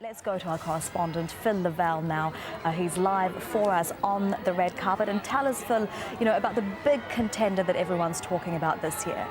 Let's go to our correspondent, Phil Lavelle now. He's live for us on the red carpet. And tell us, Phil, about the big contender that everyone's talking about this year.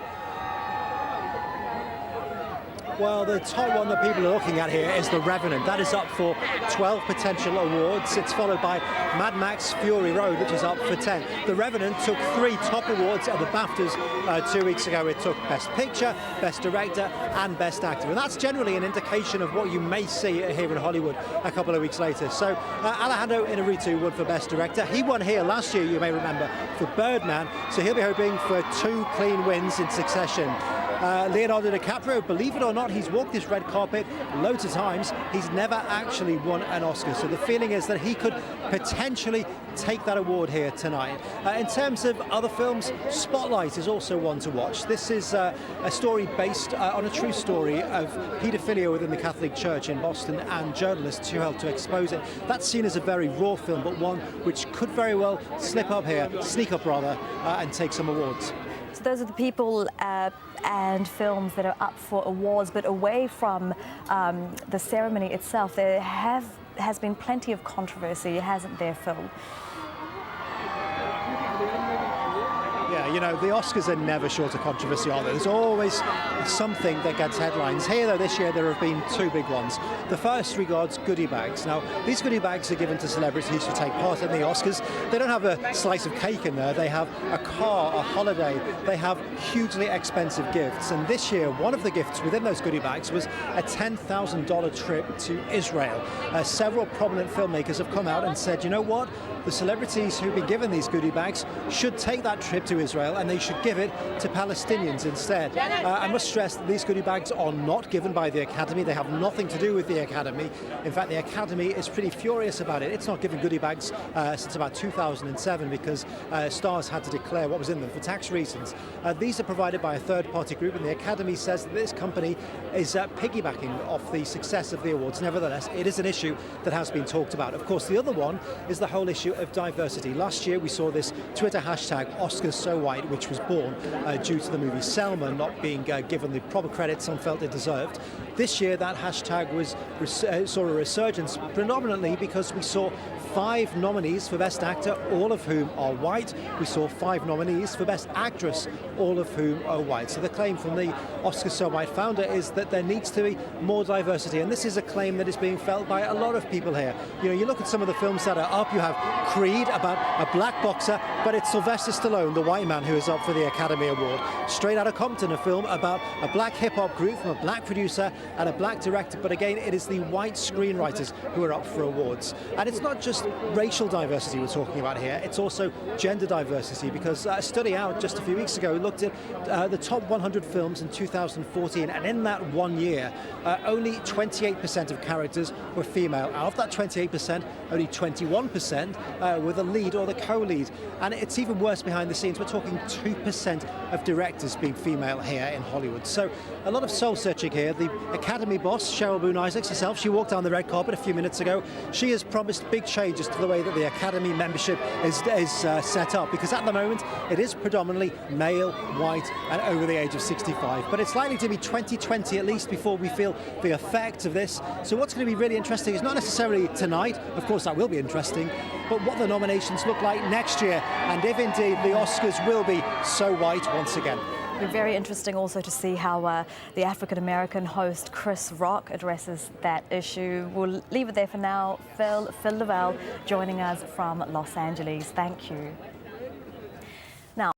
Well, the top one that people are looking at here is The Revenant. That is up for 12 potential awards. It's followed by Mad Max Fury Road, which is up for 10. The Revenant took 3 top awards at the BAFTAs 2 weeks ago. It took Best Picture, Best Director and Best Actor. And that's generally an indication of what you may see here in Hollywood a couple of weeks later. So Alejandro Inarritu won for Best Director. He won here last year, you may remember, for Birdman. So he'll be hoping for 2 clean wins in succession. Leonardo DiCaprio, believe it or not, he's walked this red carpet loads of times. He's never actually won an Oscar. So the feeling is that he could potentially take that award here tonight. In terms of other films, Spotlight is also one to watch. This is a story based on a true story of paedophilia within the Catholic Church in Boston and journalists who helped to expose it. That's seen as a very raw film, but one which could very well sneak up and take some awards. So those are the people and films that are up for awards, but away from the ceremony itself, there has been plenty of controversy, hasn't there, Phil? Yeah, the Oscars are never short of controversy, are they? There's always something that gets headlines. Here, though, this year there have been 2 big ones. The first regards goodie bags. Now, these goodie bags are given to celebrities who take part in the Oscars. They don't have a slice of cake in there. They have a car, a holiday. They have hugely expensive gifts. And this year, one of the gifts within those goodie bags was a $10,000 trip to Israel. Several prominent filmmakers have come out and said, you know what? The celebrities who've been given these goodie bags should take that trip to Israel and they should give it to Palestinians instead. I must stress that these goodie bags are not given by the Academy. They have nothing to do with the Academy. In fact, the Academy is pretty furious about it. It's not given goodie bags since about 2007 because stars had to declare what was in them for tax reasons. These are provided by a third-party group, and the Academy says that this company is piggybacking off the success of the awards. Nevertheless, it is an issue that has been talked about. Of course, the other one is the whole issue of diversity. Last year, we saw this Twitter hashtag Oscars So White, which was born due to the movie Selma not being given the proper credit some felt it deserved. This year, that hashtag saw a resurgence, predominantly because we saw 5 nominees for Best Actor, all of whom are white. We saw 5 nominees for Best Actress, all of whom are white. So the claim from the Oscars So White founder is that there needs to be more diversity, and this is a claim that is being felt by a lot of people here. You look at some of the films that are up. You have Creed, about a black boxer, but it's Sylvester Stallone, the white man, who is up for the Academy Award. Straight Outta Compton, a film about a black hip-hop group from a black producer and a black director, but again, it is the white screenwriters who are up for awards. And it's not just racial diversity we're talking about here, it's also gender diversity, because a study out just a few weeks ago looked at the top 100 films in 2014, and in that 1 year, only 28% of characters were female. Out of that 28%, only 21% were the lead or the co-lead. And it's even worse behind the scenes. We're talking 2% of directors being female here in Hollywood. So a lot of soul searching here. The Academy boss, Cheryl Boone Isaacs herself, she walked down the red carpet a few minutes ago. She has promised big changes to the way that the Academy membership is set up, because at the moment it is predominantly male, white and over the age of 65. But it's likely to be 2020 at least before we feel the effect of this. So what's going to be really interesting is not necessarily tonight, of course that will be interesting, but what the nominations look like next year, and if indeed the Oscars will be so white once again. It'll be very interesting also to see how the African-American host Chris Rock addresses that issue. We'll leave it there for now. Phil Lavelle joining us from Los Angeles. Thank you. Now,